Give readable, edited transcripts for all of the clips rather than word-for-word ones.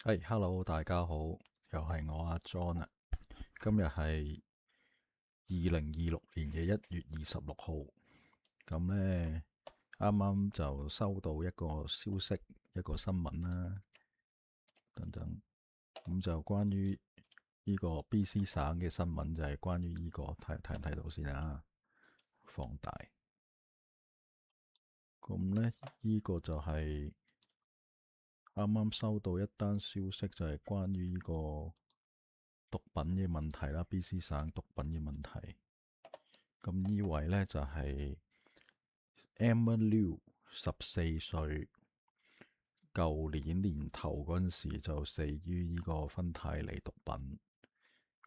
Hello，大家好，又係我阿 John 啊。今日係2026年嘅1月26號，咁呢，啱啱就收到一個消息，一個新聞啦，等等，咁就關於呢個 BC 省嘅新聞，就係關於呢個睇唔睇到先啊？放大，咁呢，呢個就係啱啱收到一單消息，就係關於呢個毒品嘅問題啦，BC 省毒品嘅問題。咁呢位呢，就係 Emma Liu，14歲，舊年年頭嗰陣時就死於呢個芬太尼毒品。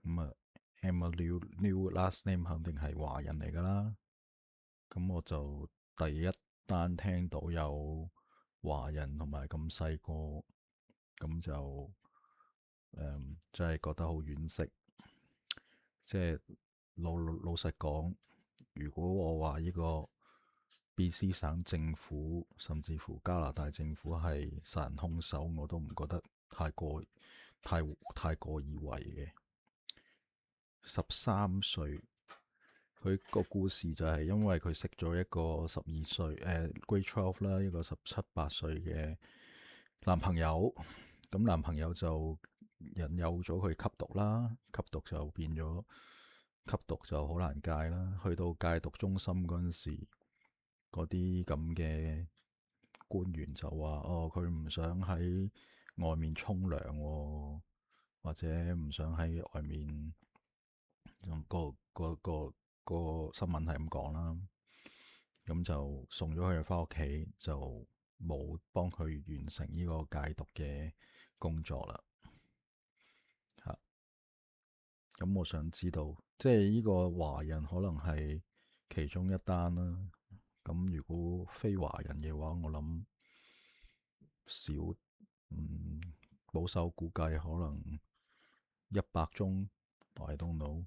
咁啊，Emma Liu last name 肯定係華人嚟噶啦。咁我就第一單聽到有華人同埋咁細個，咁就真係覺得好惋惜。即係老實講，如果我話呢個 BC 省政府甚至乎加拿大政府係殺人兇手，我都唔覺得太過以為嘅。13歲，佢個故事就係因為佢識咗一個12歲Grade 12啦，一個17、18歲嘅男朋友。咁男朋友就引誘咗佢吸毒啦，吸毒就變咗吸毒就好難戒啦。去到戒毒中心嗰陣時，嗰啲咁嘅官員就話：哦，佢唔想喺外面沖涼喎，或者唔想喺外面。個新聞係咁講啦，咁就送咗佢返屋企，就冇幫佢完成呢個戒毒嘅工作啦。嚇，咁我想知道，即係呢個華人可能係其中一單啦。咁如果非華人嘅話，我諗少，保守估計可能100宗，I don't know，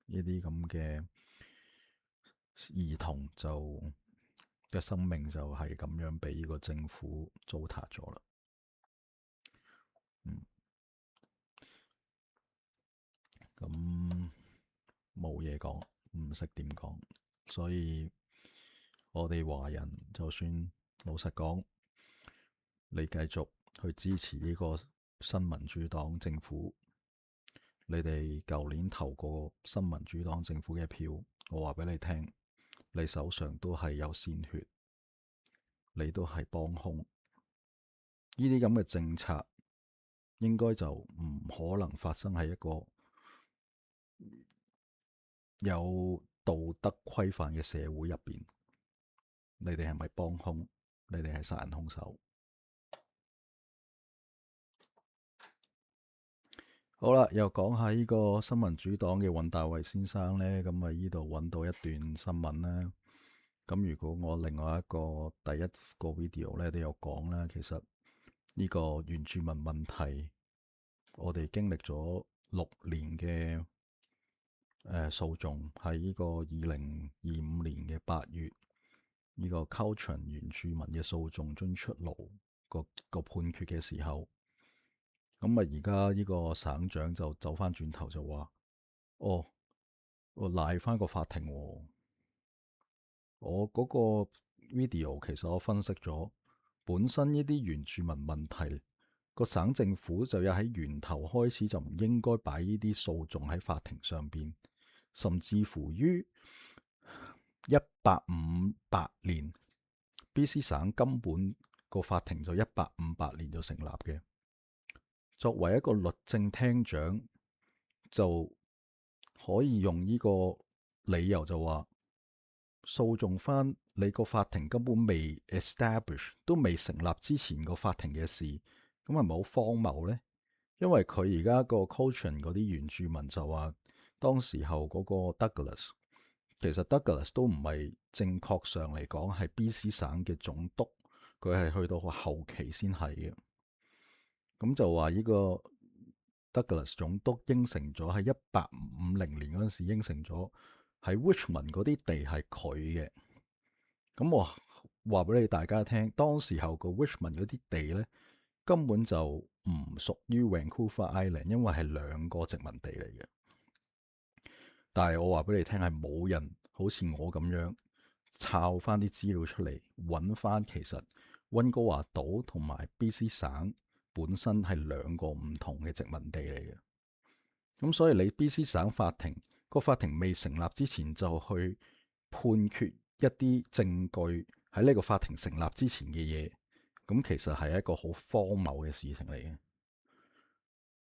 呢啲咁嘅兒童就嘅生命就係咁樣俾呢個政府糟蹋咗啦。咁冇嘢講，唔識點講，所以我哋華人就算老實講，你繼續去支持呢個新民主黨政府，你哋舊年投過新民主黨政府嘅票，我話俾你聽，你手上都係有鮮血，你都係幫兇。呢啲咁嘅政策應該就唔可能發生喺一個有道德規範嘅社會入邊。你哋係咪幫兇？你哋係殺人兇手。好啦，又講下呢個新民主黨嘅尹大維先生呢。咁啊，呢度揾到一段新聞啦。咁如果我另外一個第一個 video 咧都有講啦，其實呢個原住民問題，我哋經歷咗6年嘅訴訟，喺呢個2025年嘅8月，呢個 Cowichan 原住民嘅訴訟終出爐個判決嘅時候，咁啊而家呢個省長就走翻轉頭就話：哦，我賴翻個法庭喎。我嗰個 video 其實我分析咗，本身呢啲原住民問題，個省政府就要喺源頭開始就唔應該擺呢啲訴訟喺法庭上邊，甚至乎於1858年，BC 省根本個法庭就1858年就成立嘅。作為一個律政廳長，就可以用呢個理由就話，訴訟翻你個法庭根本未 establish，都未成立之前個法庭嘅事，咁係咪好荒謬呢？因為佢而家個 Cochrane 嗰啲原住民就話，當時候嗰個 Douglas，其實 Douglas 都唔係正確上嚟講係 BC 省嘅總督，佢係去到個後期先係嘅。咁就話呢個 Douglas 總督應承咗喺1850年嗰陣時應承咗喺 Richmond 嗰啲地係佢嘅。咁我話俾你大家聽，當時候個 Richmond 嗰啲地咧根本就唔屬於 Vancouver Island，因為係兩個殖民地嚟嘅。但係我話俾你聽，係冇人好似我咁樣抄翻啲資料出嚟，揾翻其實溫哥華島同埋 BC 省本身係兩個唔同嘅殖民地嚟嘅。咁所以你 BC 省法庭個法庭未成立之前，就去判決一啲證據喺呢個法庭成立之前嘅嘢，咁其實係一個好荒謬嘅事情嚟嘅。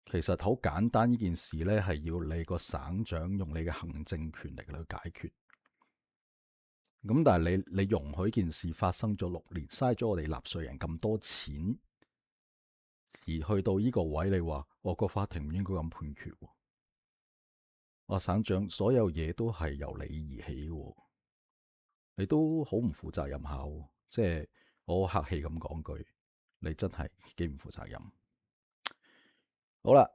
其實好簡單，呢件事呢係要你個省長用你嘅行政權力去解決。咁但係你容許件事發生咗6年，嘥咗我哋納稅人咁多錢，而去到呢個位，你話我個法庭唔應該咁判決？我省長所有嘢都係由你而起，你都好唔負責任下。即係我客氣咁講句，你真係幾唔負責任。好啦，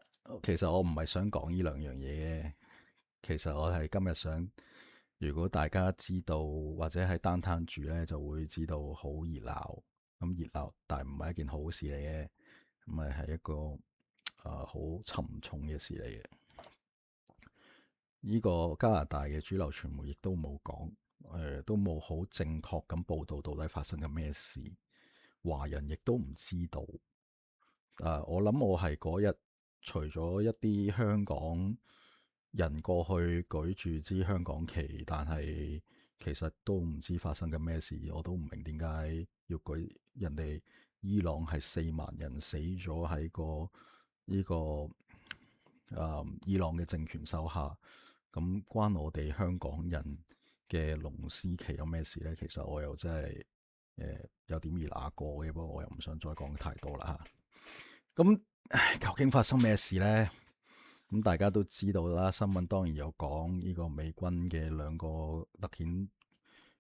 其實我唔係想講呢兩樣嘢嘅。其實我係今日想，如果大家知道或者喺 downtown 住咧，就會知道好熱鬧。咁熱鬧，但係唔係一件好事嚟嘅，咁咪係一個好沉重嘅事嚟嘅。呢個加拿大嘅主流傳媒亦都冇講，都冇好正確咁報導到底發生緊咩事。華人亦都唔知道。我諗我係嗰日，除咗一啲香港人過去舉住支香港旗，但係其實都唔知發生緊咩事。我都唔明點解要舉人哋伊朗係4萬人死咗喺呢個伊朗嘅政權手下，咁關我哋香港人嘅龍獅旗有咩事呢？其實我又真係有點熱那過嘅，不過我又唔想再講太多啦嚇。咁究竟發生咩事呢？咁大家都知道啦，新聞當然有講呢個美軍嘅2個特遣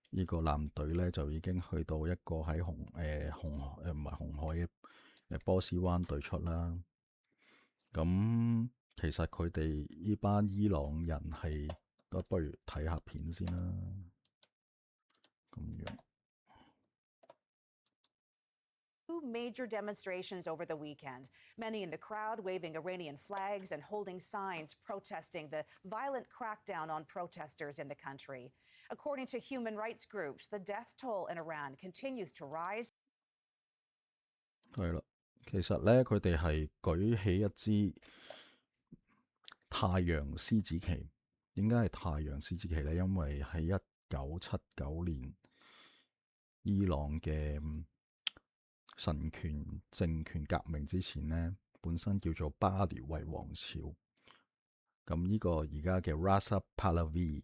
呢個艦隊咧，就已經去到一個喺唔係紅海嘅波斯灣對出啦。咁其實佢哋呢班伊朗人係，不如睇下片先啦。咁樣。Major demonstrations over the weekend, many in the crowd waving Iranian flags and holding signs protesting the violent crackdown on protesters in the country. According to human rights groups, the death toll in Iran continues to rise. 係啦，其實咧佢哋係舉起一支太陽獅子旗。點解係太陽獅子旗咧？因為喺1979年伊朗嘅神權政權革命之前呢，本身叫做巴列維王朝。咁呢個而家嘅 Reza Pahlavi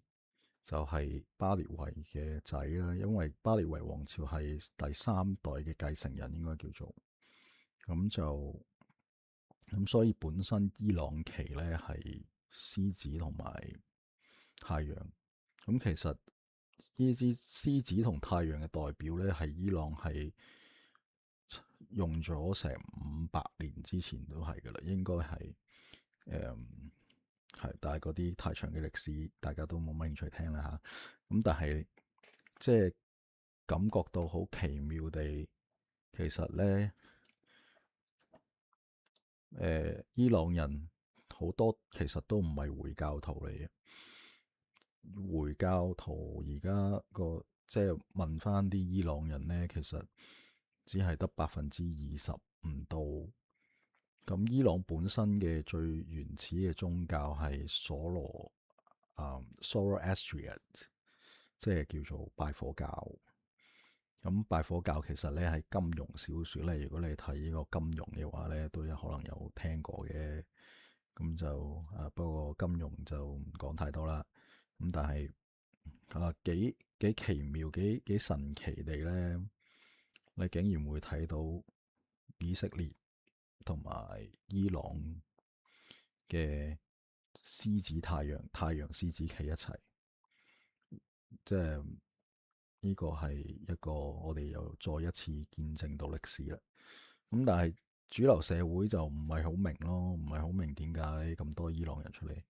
就係巴列維嘅仔啦。因為巴列維王朝係第3代嘅繼承人，應該叫做咁，所以本身伊朗旗咧係獅子同埋太陽。咁其實呢支獅子同太陽嘅代表咧，係伊朗係用咗成500年之前都係噶啦，應該係係，但係嗰啲太長嘅歷史，大家都冇乜興趣聽啦吓。咁但係即係感覺到好奇妙地，其實咧，伊朗人好多其實都唔係回教徒嚟嘅。回教徒而家即係問翻啲伊朗人咧，其實只係得20%唔到。咁伊朗本身嘅最原始嘅宗教係Zoroastrian，即係叫做拜火教。咁拜火教其實咧係金庸小説咧，如果你睇呢個金庸嘅話咧，都有可能有聽過嘅。咁就不過金庸就唔講太多啦。咁但係幾奇妙幾神奇地咧，你竟然會睇到以色列同埋伊朗嘅獅子太陽獅子企一齊，即係呢個係一個我哋又再一次見證到歷史啦。咁但係主流社會就唔係好明咯，唔係好明點解咁多伊朗人出嚟。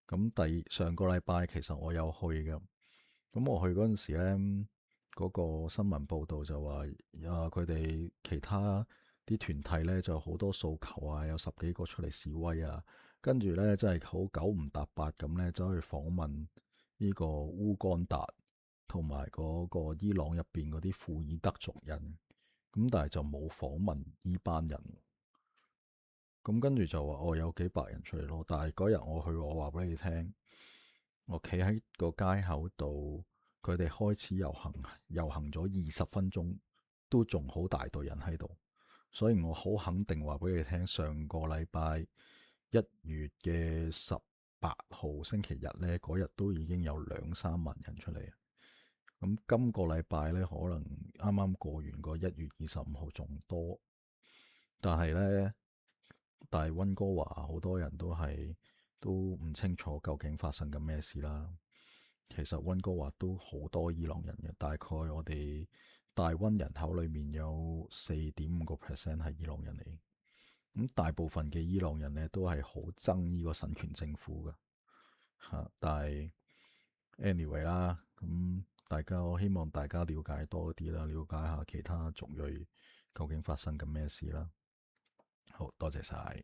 咁上個禮拜其實我有去嘅。咁我去嗰陣時咧，嗰個新聞報道就話佢哋其他啲團體咧就好多訴求啊，有10幾個出嚟示威啊，跟住咧真係好九唔搭八咁咧走去訪問呢個烏干達同埋嗰個伊朗入邊嗰啲庫爾德族人，咁但係就冇訪問呢班人。咁跟住就話我有幾百人出嚟咯，但係嗰日我去，我話俾你聽，我企喺個街口度，佢哋開始遊行，遊行咗20分鐘，都仲好大隊人喺度，所以我好肯定話俾你聽，上個禮拜1月18號星期日呢，嗰日都已經有2、3萬人出嚟。咁今個禮拜呢，可能啱啱過完個1月25號仲多，但係呢。但係溫哥華好多人都唔清楚究竟發生緊咩事啦。其實溫哥華都好多伊朗人嘅，大概我哋大溫人口裏面有4.5%係伊朗人嚟。咁大部分嘅伊朗人呢都係好憎呢個神權政府㗎嚇。但係 anyway 啦，咁我希望大家了解多啲啦，了解下其他族裔究竟發生緊咩事啦。好多謝晒。